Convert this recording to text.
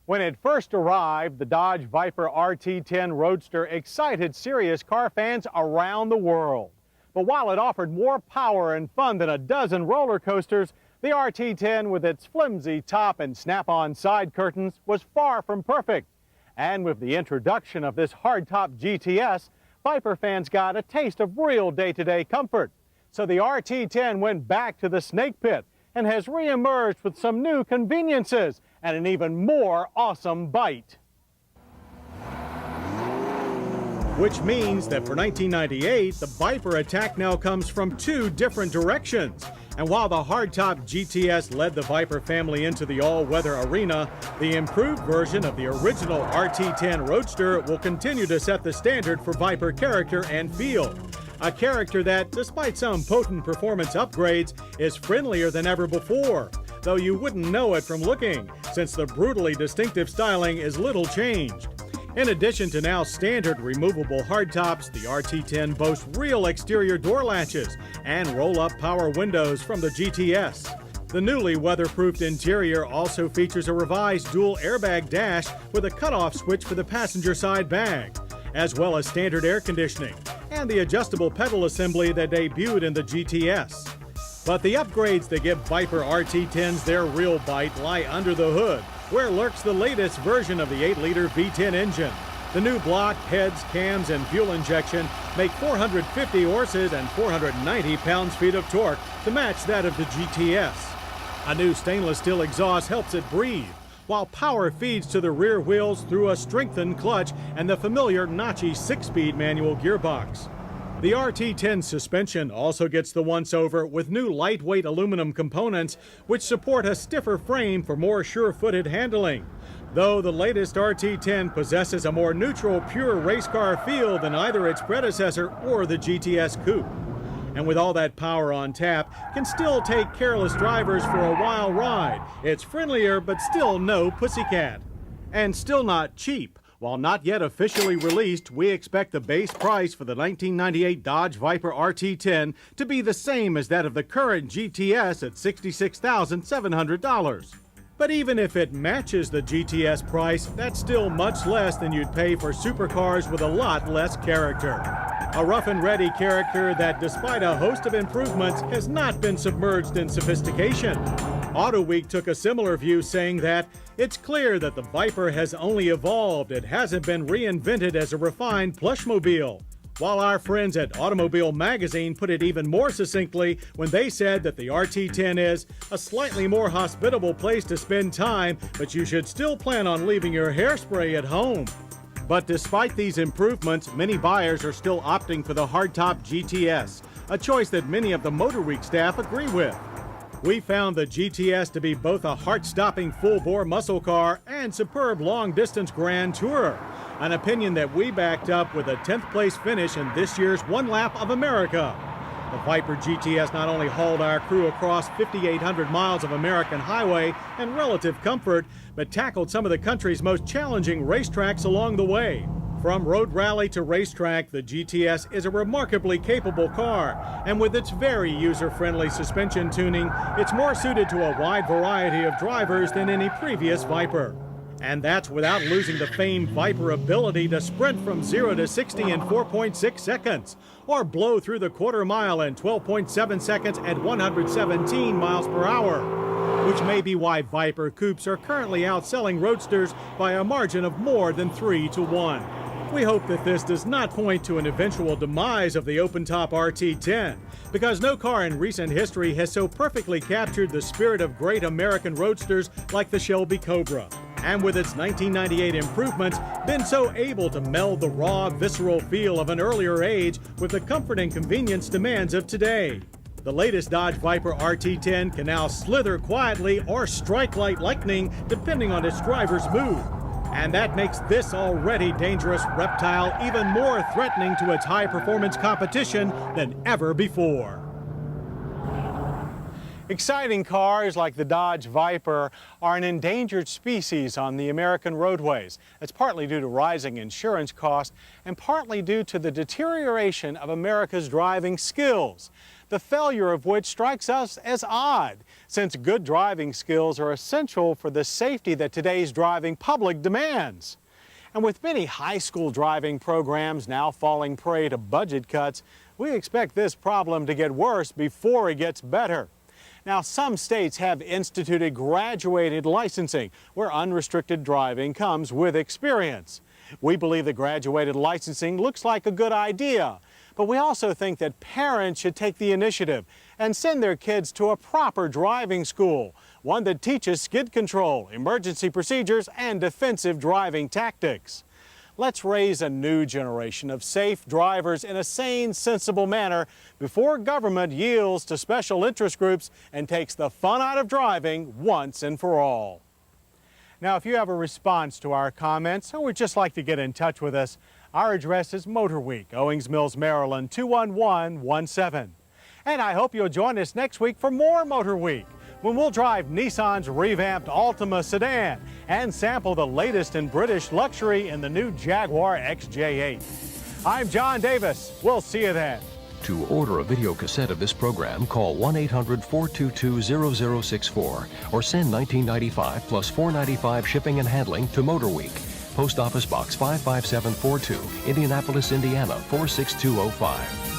When it first arrived, the Dodge Viper RT10 Roadster excited serious car fans around the world. But while it offered more power and fun than a dozen roller coasters, the RT10 with its flimsy top and snap-on side curtains was far from perfect. And with the introduction of this hardtop GTS, Viper fans got a taste of real day-to-day comfort. So the RT10 went back to the snake pit and has re-emerged with some new conveniences and an even more awesome bite. Which means that for 1998, the Viper attack now comes from two different directions. And while the hardtop GTS led the Viper family into the all-weather arena, the improved version of the original RT10 Roadster will continue to set the standard for Viper character and feel. A character that, despite some potent performance upgrades, is friendlier than ever before, though you wouldn't know it from looking, since the brutally distinctive styling is little changed. In addition to now standard removable hardtops, the RT10 boasts real exterior door latches and roll-up power windows from the GTS. The newly weatherproofed interior also features a revised dual airbag dash with a cutoff switch for the passenger side bag, as well as standard air conditioning and the adjustable pedal assembly that debuted in the GTS. But the upgrades that give Viper RT10s their real bite lie under the hood, where lurks the latest version of the 8-liter V10 engine. The new block, heads, cams, and fuel injection make 450 horses and 490 pounds-feet of torque to match that of the GTS. A new stainless steel exhaust helps it breathe, while power feeds to the rear wheels through a strengthened clutch and the familiar notchy 6-speed manual gearbox. The RT10 suspension also gets the once-over with new lightweight aluminum components which support a stiffer frame for more sure-footed handling, though the latest RT10 possesses a more neutral, pure race car feel than either its predecessor or the GTS Coupe. And with all that power on tap, can still take careless drivers for a wild ride. It's friendlier, but still no pussycat. And still not cheap. While not yet officially released, we expect the base price for the 1998 Dodge Viper RT10 to be the same as that of the current GTS at $66,700. But even if it matches the GTS price, that's still much less than you'd pay for supercars with a lot less character. A rough and ready character that, despite a host of improvements, has not been submerged in sophistication. Motorweek took a similar view, saying that it's clear that the Viper has only evolved, it hasn't been reinvented as a refined plushmobile. While our friends at Automobile Magazine put it even more succinctly when they said that the RT10 is a slightly more hospitable place to spend time, but you should still plan on leaving your hairspray at home. But despite these improvements, many buyers are still opting for the hardtop GTS, a choice that many of the Motorweek staff agree with. We found the GTS to be both a heart-stopping full-bore muscle car and superb long-distance grand tourer, an opinion that we backed up with a 10th place finish in this year's One Lap of America. The Viper GTS not only hauled our crew across 5,800 miles of American highway in relative comfort, but tackled some of the country's most challenging racetracks along the way. From road rally to racetrack, the GTS is a remarkably capable car, and with its very user-friendly suspension tuning, it's more suited to a wide variety of drivers than any previous Viper. And that's without losing the famed Viper ability to sprint from 0 to 60 in 4.6 seconds, or blow through the quarter mile in 12.7 seconds at 117 miles per hour, which may be why Viper coupes are currently outselling roadsters by a margin of more than 3 to 1. We hope that this does not point to an eventual demise of the open-top RT10, because no car in recent history has so perfectly captured the spirit of great American roadsters like the Shelby Cobra, and with its 1998 improvements, been so able to meld the raw, visceral feel of an earlier age with the comfort and convenience demands of today. The latest Dodge Viper RT10 can now slither quietly or strike like lightning, depending on its driver's mood. And that makes this already dangerous reptile even more threatening to its high-performance competition than ever before. Exciting cars like the Dodge Viper are an endangered species on the American roadways. That's partly due to rising insurance costs and partly due to the deterioration of America's driving skills. the failure of which strikes us as odd, since good driving skills are essential for the safety that today's driving public demands. And with many high school driving programs now falling prey to budget cuts, we expect this problem to get worse before it gets better. Now, some states have instituted graduated licensing, where unrestricted driving comes with experience. We believe that graduated licensing looks like a good idea, but we also think that parents should take the initiative and send their kids to a proper driving school, one that teaches skid control, emergency procedures, and defensive driving tactics. Let's raise a new generation of safe drivers in a sane, sensible manner before government yields to special interest groups and takes the fun out of driving once and for all. Now, if you have a response to our comments or would just like to get in touch with us, our address is Motorweek, Owings Mills, Maryland, 21117. And I hope you'll join us next week for more Motorweek, when we'll drive Nissan's revamped Altima sedan and sample the latest in British luxury in the new Jaguar XJ8. I'm John Davis. We'll see you then. To order a video cassette of this program, call 1-800-422-0064 or send $19.95 plus $4.95 shipping and handling to Motorweek, Post Office Box 55742, Indianapolis, Indiana 46205.